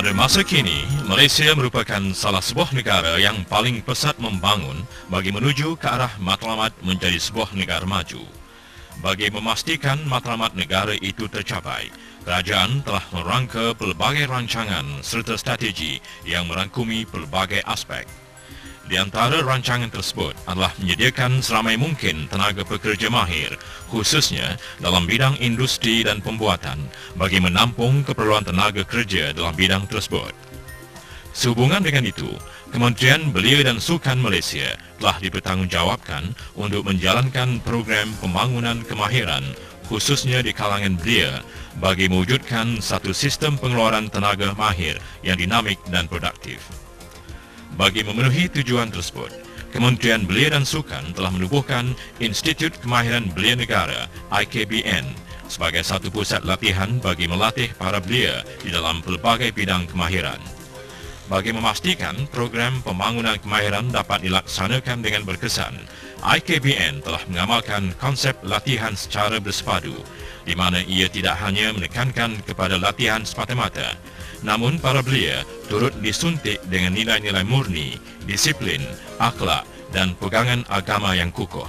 Pada masa kini, Malaysia merupakan salah sebuah negara yang paling pesat membangun bagi menuju ke arah matlamat menjadi sebuah negara maju. Bagi memastikan matlamat negara itu tercapai, kerajaan telah merangka pelbagai rancangan serta strategi yang merangkumi pelbagai aspek. Di antara rancangan tersebut adalah menyediakan seramai mungkin tenaga pekerja mahir, khususnya dalam bidang industri dan pembuatan, bagi menampung keperluan tenaga kerja dalam bidang tersebut. Sehubungan dengan itu, Kementerian Belia dan Sukan Malaysia telah dipertanggungjawabkan untuk menjalankan program pembangunan kemahiran, khususnya di kalangan belia, bagi mewujudkan satu sistem pengeluaran tenaga mahir yang dinamik dan produktif. Bagi memenuhi tujuan tersebut, Kementerian Belia dan Sukan telah menubuhkan Institut Kemahiran Belia Negara (IKBN) sebagai satu pusat latihan bagi melatih para belia di dalam pelbagai bidang kemahiran. Bagi memastikan program pembangunan kemahiran dapat dilaksanakan dengan berkesan, IKBN telah mengamalkan konsep latihan secara bersepadu, di mana ia tidak hanya menekankan kepada latihan semata-mata, namun para belia turut disuntik dengan nilai-nilai murni, disiplin, akhlak dan pegangan agama yang kukuh.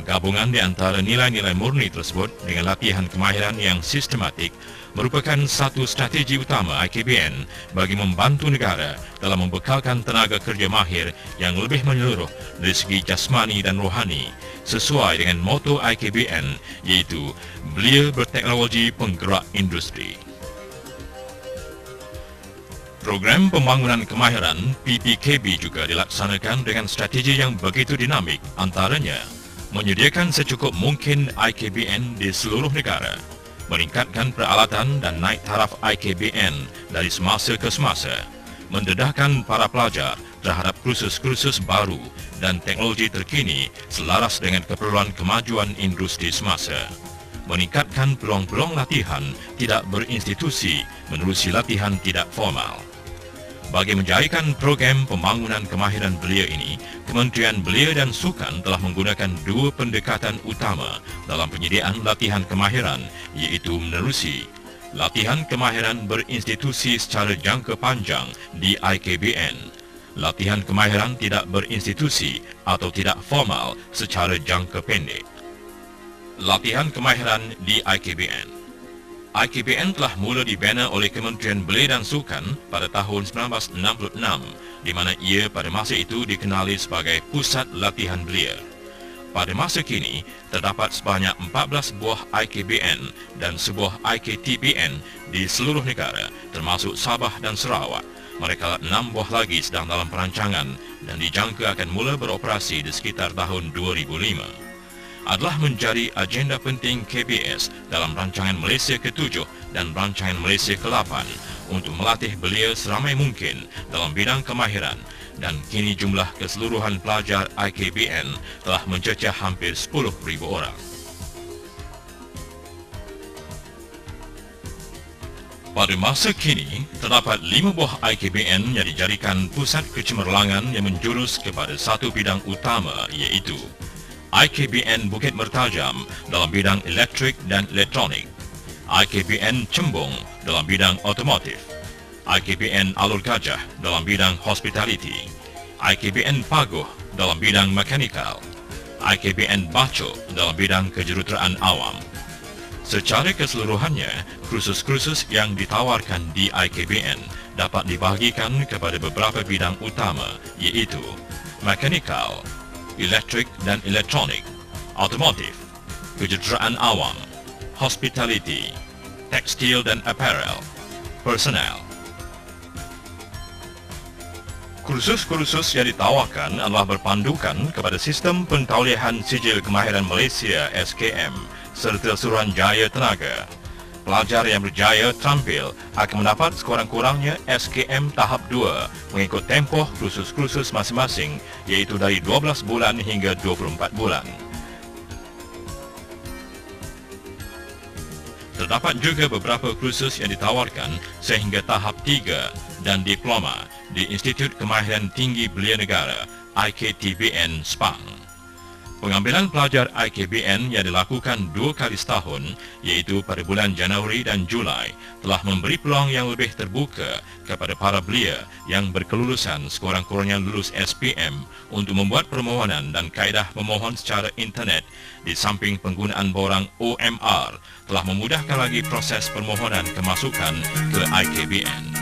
Gabungan di antara nilai-nilai murni tersebut dengan latihan kemahiran yang sistematik merupakan satu strategi utama IKBN bagi membantu negara dalam membekalkan tenaga kerja mahir yang lebih menyeluruh dari segi jasmani dan rohani, sesuai dengan moto IKBN, iaitu Belia Berteknologi Penggerak Industri. Program pembangunan kemahiran PPKB juga dilaksanakan dengan strategi yang begitu dinamik, antaranya menyediakan secukup mungkin IKBN di seluruh negara, meningkatkan peralatan dan naik taraf IKBN dari semasa ke semasa, mendedahkan para pelajar terhadap kursus-kursus baru dan teknologi terkini selaras dengan keperluan kemajuan industri semasa, meningkatkan peluang-peluang latihan tidak berinstitusi menerusi latihan tidak formal. Bagi menjayakan program pembangunan kemahiran belia ini, Kementerian Belia dan Sukan telah menggunakan dua pendekatan utama dalam penyediaan latihan kemahiran, iaitu menerusi latihan kemahiran berinstitusi secara jangka panjang di IKBN, latihan kemahiran tidak berinstitusi atau tidak formal secara jangka pendek. Latihan kemahiran di IKBN. IKBN telah mula dibina oleh Kementerian Belia dan Sukan pada tahun 1966, di mana ia pada masa itu dikenali sebagai Pusat Latihan Belia. Pada masa kini, terdapat sebanyak 14 buah IKBN dan sebuah IKTBN di seluruh negara, termasuk Sabah dan Sarawak. Mereka 6 buah lagi sedang dalam perancangan dan dijangka akan mula beroperasi di sekitar tahun 2005. Adalah menjadi agenda penting KBS dalam rancangan Malaysia ke-7 dan rancangan Malaysia ke-8 untuk melatih belia seramai mungkin dalam bidang kemahiran, dan kini jumlah keseluruhan pelajar IKBN telah mencecah hampir 10,000 orang. Pada masa kini, terdapat 5 buah IKBN yang dijadikan pusat kecemerlangan yang menjurus kepada satu bidang utama, iaitu IKBN Bukit Mertajam dalam bidang elektrik dan elektronik, IKBN Cembung dalam bidang otomotif, IKBN Alur Gajah dalam bidang hospitality, IKBN Paguh dalam bidang mekanikal, IKBN Baco dalam bidang kejuruteraan awam. Secara keseluruhannya, kursus-kursus yang ditawarkan di IKBN dapat dibahagikan kepada beberapa bidang utama, iaitu mekanikal, elektrik dan elektronik, otomotif, kejuruteraan awam, hospitality, tekstil dan apparel, personal. Kursus-kursus yang ditawarkan adalah berpandukan kepada Sistem Pentaulihan Sijil Kemahiran Malaysia SKM serta Suruhanjaya Tenaga. Pelajar yang berjaya tampil akan mendapat sekurang-kurangnya SKM tahap 2 mengikut tempoh kursus-kursus masing-masing, iaitu dari 12 bulan hingga 24 bulan. Terdapat juga beberapa kursus yang ditawarkan sehingga tahap 3 dan diploma di Institut Kemahiran Tinggi Belia Negara IKTBN Sepang. Pengambilan pelajar IKBN yang dilakukan 2 kali setahun, iaitu pada bulan Januari dan Julai, telah memberi peluang yang lebih terbuka kepada para belia yang berkelulusan sekurang-kurangnya lulus SPM untuk membuat permohonan dan kaedah memohon secara internet di samping penggunaan borang OMR telah memudahkan lagi proses permohonan kemasukan ke IKBN.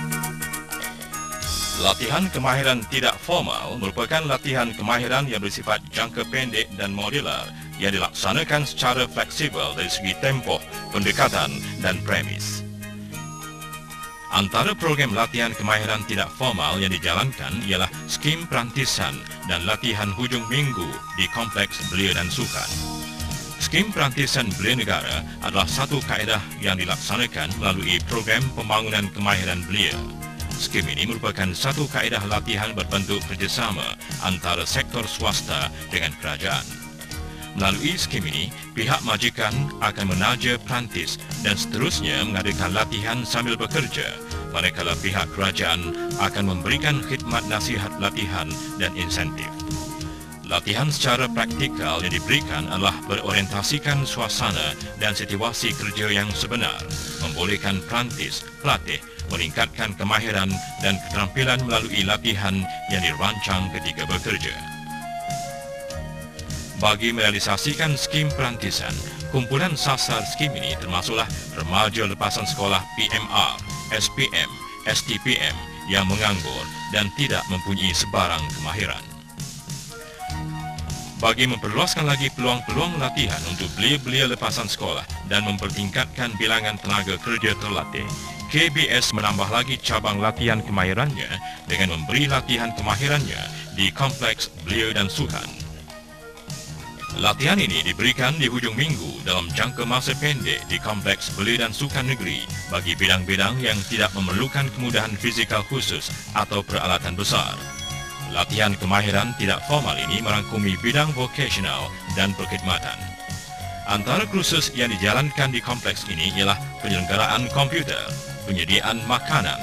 Latihan kemahiran tidak formal merupakan latihan kemahiran yang bersifat jangka pendek dan modular yang dilaksanakan secara fleksibel dari segi tempoh, pendekatan dan premis. Antara program latihan kemahiran tidak formal yang dijalankan ialah skim perantisan dan latihan hujung minggu di Kompleks Belia dan Sukan. Skim perantisan belia negara adalah satu kaedah yang dilaksanakan melalui program pembangunan kemahiran belia. Skim ini merupakan satu kaedah latihan berbentuk kerjasama antara sektor swasta dengan kerajaan. Melalui skim ini, pihak majikan akan menaja perantis dan seterusnya mengadakan latihan sambil bekerja, manakala pihak kerajaan akan memberikan khidmat nasihat latihan dan insentif. Latihan secara praktikal yang diberikan adalah berorientasikan suasana dan situasi kerja yang sebenar, membolehkan perantis, pelatih, meningkatkan kemahiran dan keterampilan melalui latihan yang dirancang ketika bekerja. Bagi merealisasikan skim perantisan, kumpulan sasar skim ini termasuklah remaja lepasan sekolah PMR, SPM, STPM yang menganggur dan tidak mempunyai sebarang kemahiran. Bagi memperluaskan lagi peluang-peluang latihan untuk belia-belia lepasan sekolah dan mempertingkatkan bilangan tenaga kerja terlatih, KBS menambah lagi cabang latihan kemahirannya dengan memberi latihan kemahirannya di Kompleks Belia dan Sukan. Latihan ini diberikan di hujung minggu dalam jangka masa pendek di Kompleks Belia dan Sukan Negeri bagi bidang-bidang yang tidak memerlukan kemudahan fizikal khusus atau peralatan besar. Latihan kemahiran tidak formal ini merangkumi bidang vokasional dan perkhidmatan. Antara kursus yang dijalankan di kompleks ini ialah penyelenggaraan komputer, penyediaan makanan,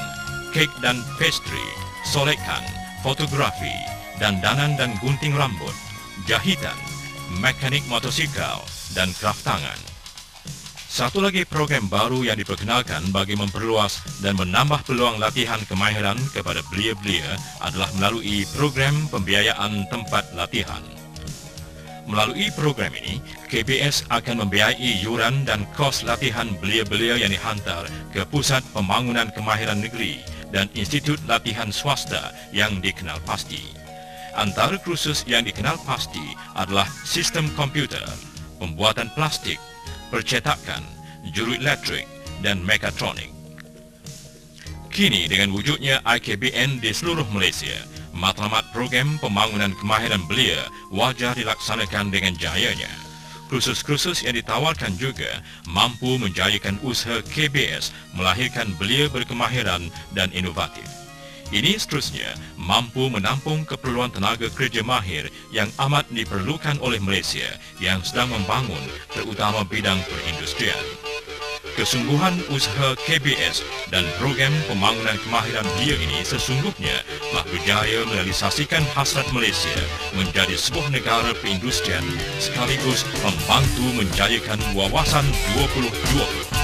kek dan pastry, solekan, fotografi, dandanan dan gunting rambut, jahitan, mekanik motosikal, dan kraft tangan. Satu lagi program baru yang diperkenalkan bagi memperluas dan menambah peluang latihan kemahiran kepada belia-belia adalah melalui program pembiayaan tempat latihan. Melalui program ini, KBS akan membiayai yuran dan kos latihan belia-belia yang dihantar ke Pusat Pembangunan Kemahiran Negeri dan Institut Latihan Swasta yang dikenal pasti. Antara kursus yang dikenal pasti adalah sistem komputer, pembuatan plastik, percetakan, juru elektrik, dan mekatronik. Kini dengan wujudnya IKBN di seluruh Malaysia, matlamat program pembangunan kemahiran belia wajar dilaksanakan dengan jayanya. Kursus-kursus yang ditawarkan juga mampu menjayakan usaha KBS melahirkan belia berkemahiran dan inovatif. Ini seterusnya mampu menampung keperluan tenaga kerja mahir yang amat diperlukan oleh Malaysia yang sedang membangun terutama bidang perindustrian. Kesungguhan usaha KBS dan program pembangunan kemahiran belia ini sesungguhnya telah berjaya merealisasikan hasrat Malaysia menjadi sebuah negara perindustrian sekaligus membantu menjayakan wawasan 2020.